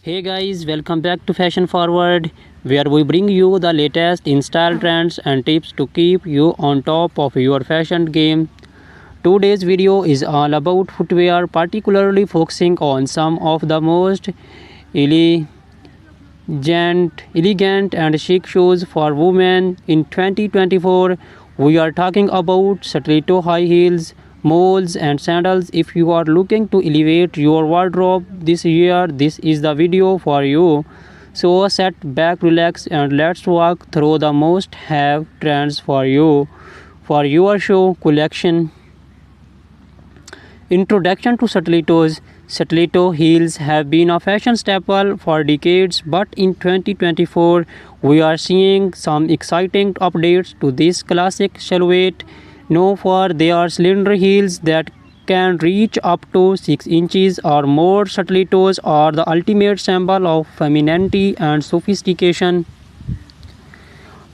Hey guys, welcome back to Fashion Forward, where we bring you the latest in style trends and tips to keep you on top of your fashion game. Today's video is all about footwear, particularly focusing on some of the most elegant, elegant and chic shoes for women in 2024. We are talking about stiletto high heels, moles, and sandals. If you are looking to elevate your wardrobe this year, this is the video for you. So sit back, relax, and let's walk through the most have trends for you for your show collection. Introduction to stilettos. Stiletto heels have been a fashion staple for decades, but in 2024 we are seeing some exciting updates to this classic silhouette. Known for their slender heels that can reach up to 6 inches or more, stilettos are the ultimate symbol of femininity and sophistication.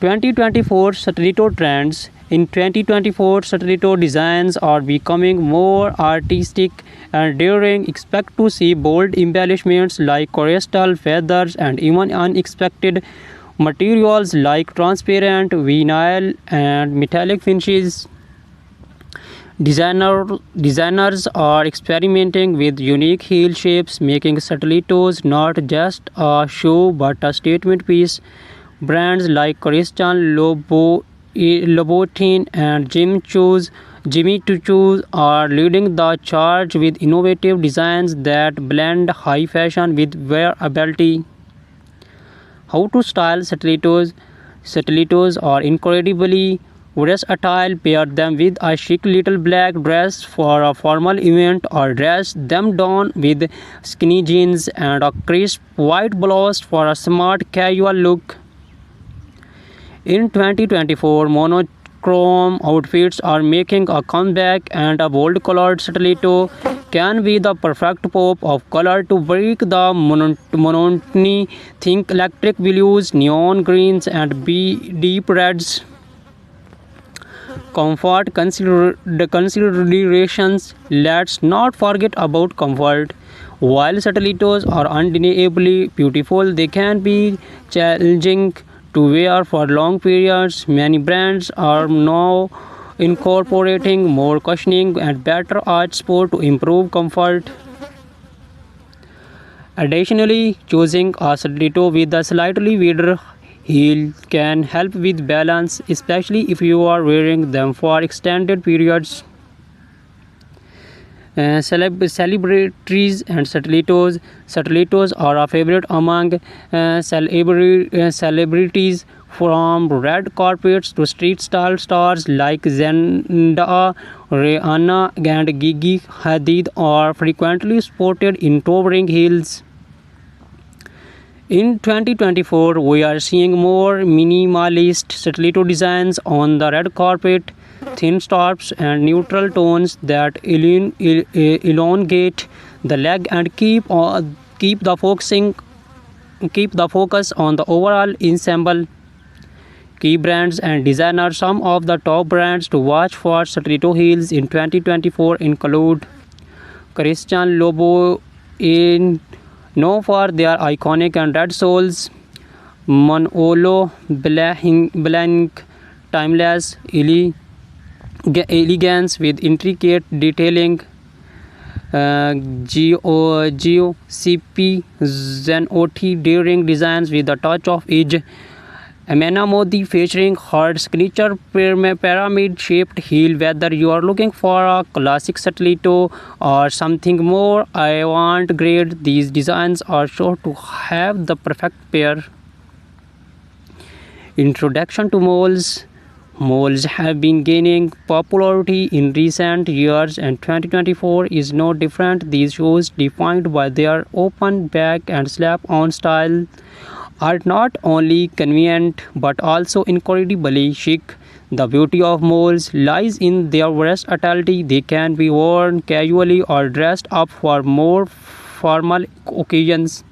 2024 stiletto trends. In 2024, stiletto designs are becoming more artistic and daring. Expect to see bold embellishments like crystal feathers and even unexpected materials like transparent vinyl and metallic finishes. Designers are experimenting with unique heel shapes, making stilettos not just a shoe but a statement piece. Brands like Christian Louboutin and Jimmy Choo are leading the charge with innovative designs that blend high fashion with wearability. How to style stilettos? Stilettos are incredibly versatile. Pair them with a chic little black dress for a formal event or dress them down with skinny jeans and a crisp white blouse for a smart casual look. In 2024, monochrome outfits are making a comeback, and a bold colored stiletto can be the perfect pop of color to break the monotony. Think electric blues, neon greens, and deep reds. Comfort considerations. Let's not forget about comfort. While stilettos are undeniably beautiful, they can be challenging to wear for long periods. Many brands are now incorporating more cushioning and better arch support to improve comfort. Additionally, choosing a stiletto with a slightly wider heel can help with balance, especially if you are wearing them for extended periods. Celebrities and stilettos. Stilettos are a favorite among celebrities, from red carpets to street style stars like Zendaya, Rihanna, and Gigi Hadid are frequently sported in towering heels. In 2024, we are seeing more minimalist stiletto designs on the red carpet, thin straps and neutral tones that elongate the leg and keep the focus on the overall ensemble. Key brands and designers. Some of the top brands to watch for stiletto heels in 2024 include Christian Louboutin, known for their iconic and red soles; Manolo Blahnik, timeless elegance with intricate detailing; GOCP Zenotti, daring designs with a touch of edge; Amena Modi, featuring her signature pyramid-shaped heel. Whether you are looking for a classic stiletto or something more avant-garde, these designs are sure to have the perfect pair. Introduction to moles. Moles have been gaining popularity in recent years, and 2024 is no different. These shoes, defined by their open back and slap-on style, are not only convenient but also incredibly chic. The beauty of moles lies in their versatility. They can be worn casually or dressed up for more formal occasions.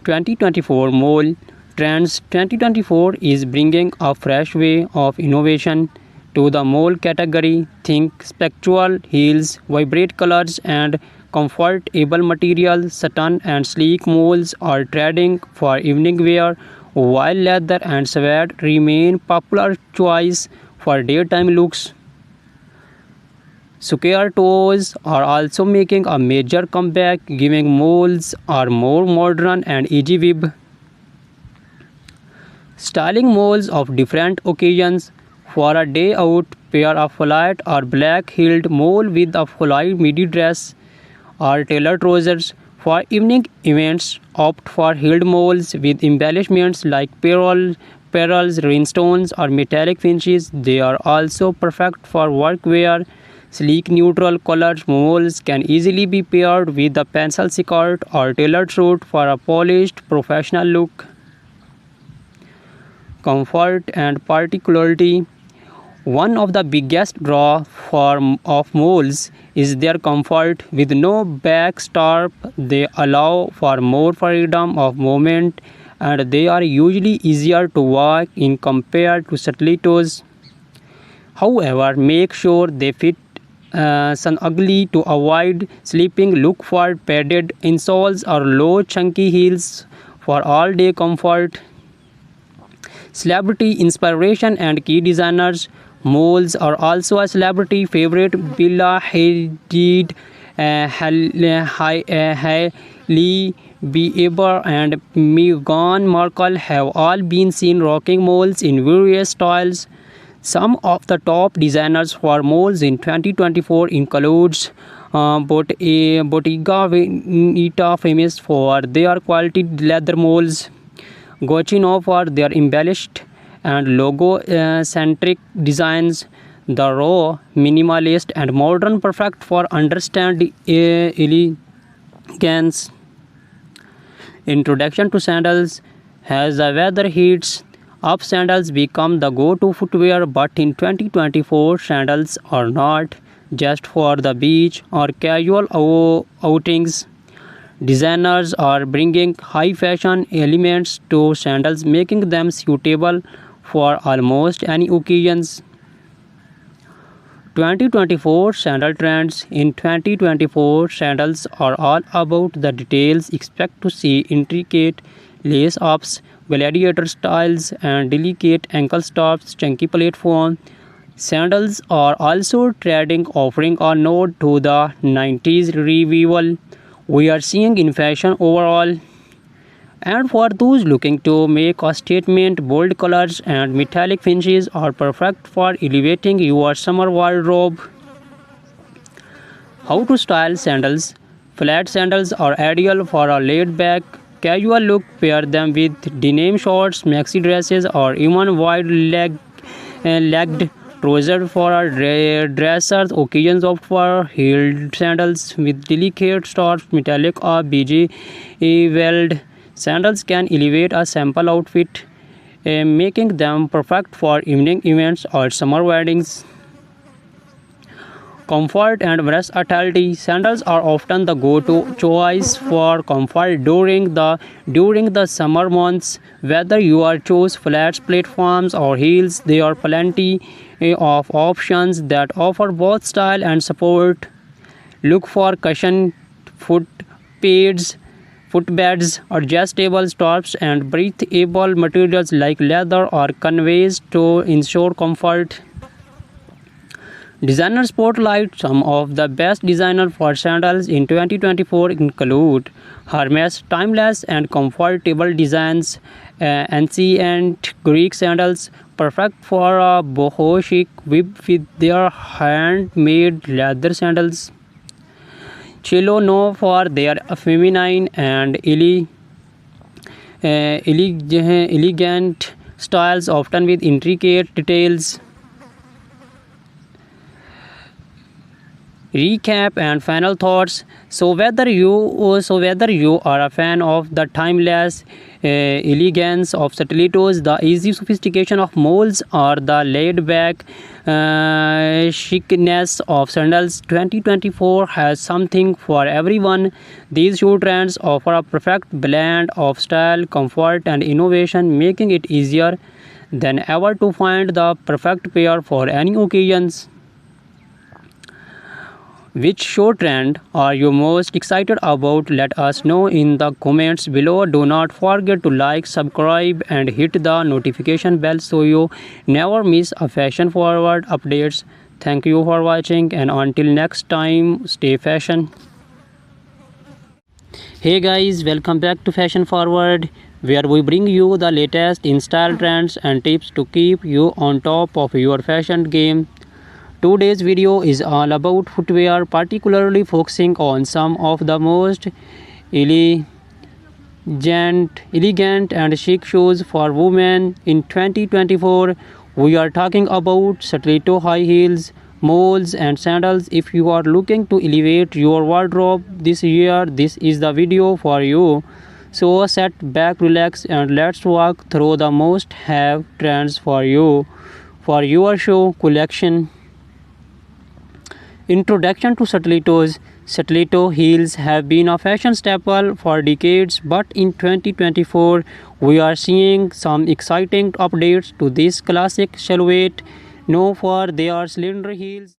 2024 Mole Trends. 2024 is bringing a fresh way of innovation to the mole category. Think spectral heels, vibrant colors, and comfortable material, satin and sleek moles are trending for evening wear, while leather and suede remain popular choice for daytime looks. Square toes are also making a major comeback, giving moles are more modern and easy weave. Styling moles of different occasions. For a day out, pair a flat or black-heeled mole with a full midi dress or tailored trousers. For evening events, opt for heeled moles with embellishments like pearls, rhinestones, or metallic finishes. They are also perfect for workwear. Sleek neutral colored moles can easily be paired with a pencil skirt or tailored suit for a polished professional look. Comfort and particularity. One of the biggest draw of moles is their comfort. With no back strap, they allow for more freedom of movement and they are usually easier to walk in compared to stilettos. However, make sure they fit snugly to avoid slipping. Look for padded insoles or low chunky heels for all-day comfort. Celebrity inspiration and key designers. Moles are also a celebrity favorite. Bella Hadid, Hailey Bieber, and Meghan Markle have all been seen rocking moles in various styles. Some of the top designers for moles in 2024 includes Bottega Veneta, famous for their quality leather moles. Gucci for their embellished and logo-centric designs. The raw, minimalist, and modern, perfect for understand elegance. Introduction to sandals. As the weather heats up, sandals become the go-to footwear, but in 2024, sandals are not just for the beach or casual outings. Designers are bringing high fashion elements to sandals, making them suitable for almost any occasions. 2024 sandal trends. In 2024, sandals are all about the details. Expect to see intricate lace ups, gladiator styles, and delicate ankle stops, chunky platform. Sandals are also trending, offering a nod to the 90s revival we are seeing in fashion overall. And for those looking to make a statement, bold colors and metallic finishes are perfect for elevating your summer wardrobe. How to style sandals. Flat sandals are ideal for a laid-back, casual look. Pair them with denim shorts, maxi dresses, or even wide-legged trousers for a dressers. Occasions opt for heeled sandals with delicate straps, metallic or beige weld. Sandals can elevate a simple outfit, making them perfect for evening events or summer weddings. Comfort and versatility. Sandals are often the go-to choice for comfort during the summer months. Whether you are choose flats, platforms, or heels, there are plenty of options that offer both style and support. Look for cushion foot pads, footbeds, adjustable straps, and breathable materials like leather or canvas to ensure comfort. Designer spotlight. Some of the best designers for sandals in 2024 include Hermes. Timeless and comfortable designs. Ancient Greek sandals, perfect for a boho chic with their handmade leather sandals. Cello known for their feminine and elegant styles, often with intricate details. Recap and final thoughts. So whether you are a fan of the timeless elegance of stilettos, the easy sophistication of molds, or the laid-back chicness of sandals, 2024 has something for everyone. These shoe trends offer a perfect blend of style, comfort, and innovation, making it easier than ever to find the perfect pair for any occasions. Which show trend are you most excited about? Let us know in the comments below. Do not forget to like, subscribe and hit the notification bell so you never miss a fashion forward updates. Thank you for watching and until next time, stay fashion. Hey guys, welcome back to Fashion Forward, where we bring you the latest in style trends and tips to keep you on top of your fashion game. Today's video is all about footwear, particularly focusing on some of the most elegant, elegant and chic shoes for women in 2024. We are talking about stiletto high heels, moles and sandals. If you are looking to elevate your wardrobe this year, this is the video for you. So sit back, relax and let's walk through the most have trends for you for your show collection. Introduction to stilettos. Stiletto heels have been a fashion staple for decades, but in 2024, we are seeing some exciting updates to this classic silhouette, known for their slender heels.